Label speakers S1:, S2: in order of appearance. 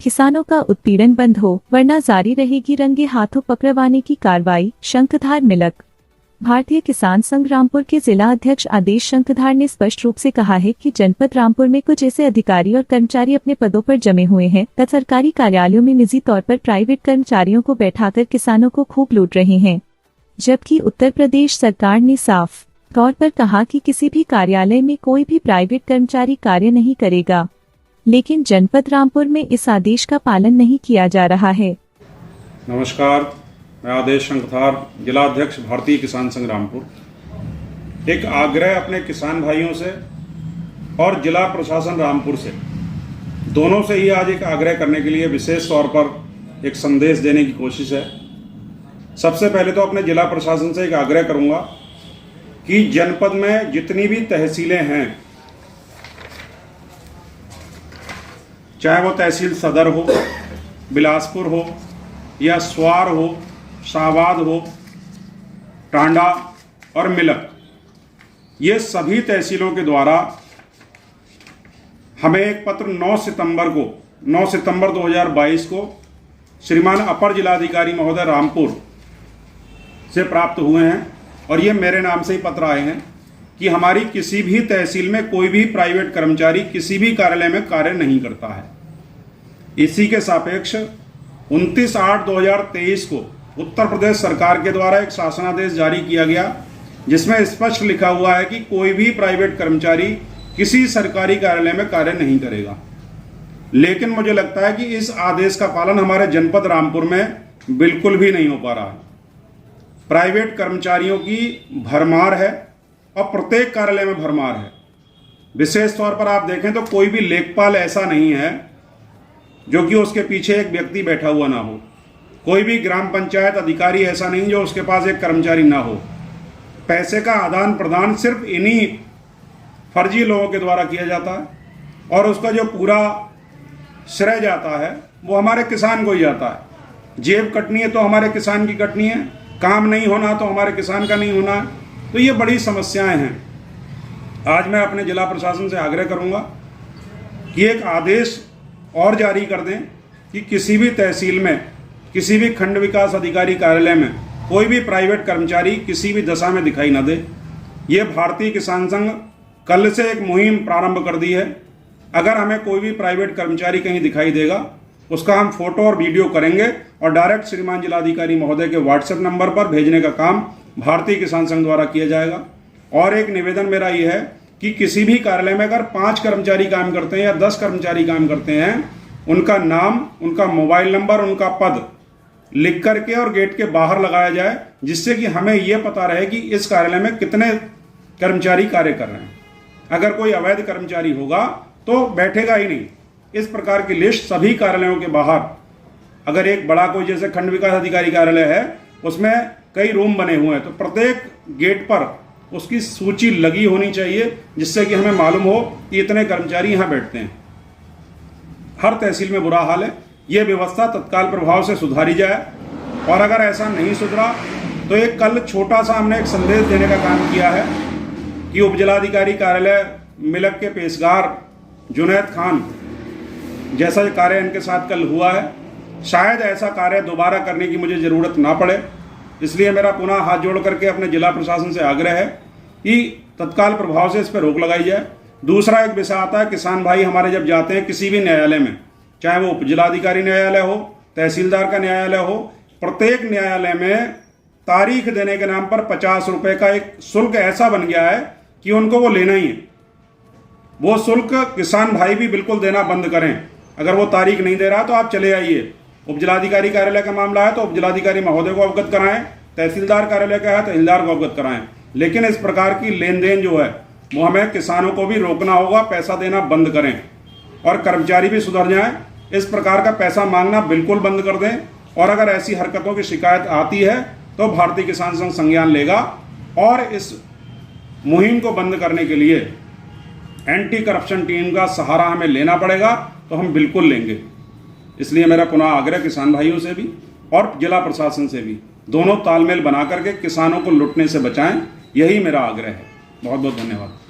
S1: किसानों का उत्पीड़न बंद हो वरना जारी रहेगी रंगे हाथों पकड़वाने की कार्रवाई। शंखधार मिलक। भारतीय किसान संघ रामपुर के जिला अध्यक्ष आदेश शंखधार ने स्पष्ट रूप से कहा है कि जनपद रामपुर में कुछ ऐसे अधिकारी और कर्मचारी अपने पदों पर जमे हुए हैं तथा सरकारी कार्यालयों में निजी तौर पर प्राइवेट कर्मचारियों को बैठाकर किसानों को खूब लूट रहे हैं, जबकि उत्तर प्रदेश सरकार ने साफ तौर पर कहा कि किसी भी कार्यालय में कोई भी प्राइवेट कर्मचारी कार्य नहीं करेगा, लेकिन जनपद रामपुर में इस आदेश का पालन नहीं किया जा रहा है।
S2: नमस्कार, मैं आदेश शंखधार, जिला अध्यक्ष भारतीय किसान संघ रामपुर। एक आग्रह अपने किसान भाइयों से और जिला प्रशासन रामपुर से, दोनों से ही आज एक आग्रह करने के लिए विशेष तौर पर एक संदेश देने की कोशिश है। सबसे पहले तो अपने जिला प्रशासन से एक आग्रह करूंगा कि जनपद में जितनी भी तहसीलें हैं, चाहे वो तहसील सदर हो, बिलासपुर हो या स्वार हो, शाहबाद हो, टांडा और मिलक, ये सभी तहसीलों के द्वारा हमें एक पत्र 9 सितंबर 2022 को श्रीमान अपर जिलाधिकारी महोदय रामपुर से प्राप्त हुए हैं और ये मेरे नाम से ही पत्र आए हैं कि हमारी किसी भी तहसील में कोई भी प्राइवेट कर्मचारी किसी भी कार्यालय में कार्य नहीं करता है। इसी के सापेक्ष 29/8/2023 को उत्तर प्रदेश सरकार के द्वारा एक शासनादेश जारी किया गया, जिसमें स्पष्ट लिखा हुआ है कि कोई भी प्राइवेट कर्मचारी किसी सरकारी कार्यालय में कार्य नहीं करेगा। लेकिन मुझे लगता है कि इस आदेश का पालन हमारे जनपद रामपुर में बिल्कुल भी नहीं हो पा रहा है। प्राइवेट कर्मचारियों की भरमार है और प्रत्येक कार्यालय में भरमार है। विशेष तौर पर आप देखें तो कोई भी लेखपाल ऐसा नहीं है जो कि उसके पीछे एक व्यक्ति बैठा हुआ ना हो। कोई भी ग्राम पंचायत अधिकारी ऐसा नहीं जो उसके पास एक कर्मचारी ना हो। पैसे का आदान प्रदान सिर्फ इन्हीं फर्जी लोगों के द्वारा किया जाता है और उसका जो पूरा श्रेय जाता है वो हमारे किसान को ही जाता है। जेब कटनी है तो हमारे किसान की कटनी है, काम नहीं होना तो हमारे किसान का नहीं होना। तो ये बड़ी समस्याएं हैं। आज मैं अपने जिला प्रशासन से आग्रह करूंगा कि एक आदेश और जारी कर दें कि किसी भी तहसील में, किसी भी खंड विकास अधिकारी कार्यालय में कोई भी प्राइवेट कर्मचारी किसी भी दशा में दिखाई न दे। ये भारतीय किसान संघ कल से एक मुहिम प्रारंभ कर दी है। अगर हमें कोई भी प्राइवेट कर्मचारी कहीं दिखाई देगा, उसका हम फोटो और वीडियो करेंगे और डायरेक्ट श्रीमान जिलाधिकारी महोदय के व्हाट्सएप नंबर पर भेजने का काम भारतीय किसान संघ द्वारा किया जाएगा। और एक निवेदन मेरा ये है कि किसी भी कार्यालय में अगर 5 कर्मचारी काम करते हैं या 10 कर्मचारी काम करते हैं, उनका नाम, उनका मोबाइल नंबर, उनका पद लिख करके और गेट के बाहर लगाया जाए, जिससे कि हमें यह पता रहे कि इस कार्यालय में कितने कर्मचारी कार्य कर रहे हैं। अगर कोई अवैध कर्मचारी होगा तो बैठेगा ही नहीं। इस प्रकार की लिस्ट सभी कार्यालयों के बाहर, अगर एक बड़ा कोई जैसे खंड विकास अधिकारी कार्यालय है, उसमें कई रूम बने हुए हैं, तो प्रत्येक गेट पर उसकी सूची लगी होनी चाहिए, जिससे कि हमें मालूम हो कि इतने कर्मचारी यहाँ बैठते हैं। हर तहसील में बुरा हाल है। ये व्यवस्था तत्काल प्रभाव से सुधारी जाए और अगर ऐसा नहीं सुधरा तो एक कल छोटा सा हमने एक संदेश देने का काम किया है कि उपजिलाधिकारी कार्यालय मिलक के पेशकार जुनैद खान जैसा कार्य इनके साथ कल हुआ है, शायद ऐसा कार्य दोबारा करने की मुझे ज़रूरत ना पड़े। इसलिए मेरा पुनः हाथ जोड़ करके अपने जिला प्रशासन से आग्रह है कि तत्काल प्रभाव से इस पर रोक लगाई जाए। दूसरा एक विषय आता है, किसान भाई हमारे जब जाते हैं किसी भी न्यायालय में, चाहे वो उपजिलाधिकारी न्यायालय हो, तहसीलदार का न्यायालय हो, प्रत्येक न्यायालय में तारीख देने के नाम पर 50 रुपये का एक शुल्क ऐसा बन गया है कि उनको वो लेना ही है। वो शुल्क किसान भाई भी बिल्कुल देना बंद करें। अगर वो तारीख नहीं दे रहा तो आप चले आइए। उपजिलाधिकारी कार्यालय का मामला है तो उपजिलाधिकारी महोदय को अवगत कराएं, तहसीलदार कार्यालय का है तहसीलदार को अवगत कराएं। लेकिन इस प्रकार की लेन देन जो है वो हमें किसानों को भी रोकना होगा, पैसा देना बंद करें और कर्मचारी भी सुधर जाएं। इस प्रकार का पैसा मांगना बिल्कुल बंद कर दें और अगर ऐसी हरकतों की शिकायत आती है तो भारतीय किसान संघ संज्ञान लेगा और इस मुहिम को बंद करने के लिए एंटी करप्शन टीम का सहारा हमें लेना पड़ेगा, तो हम बिल्कुल लेंगे। इसलिए मेरा पुनः आग्रह किसान भाइयों से भी और जिला प्रशासन से भी, दोनों तालमेल बना करके किसानों को लुटने से बचाएं, यही मेरा आग्रह है। बहुत बहुत धन्यवाद।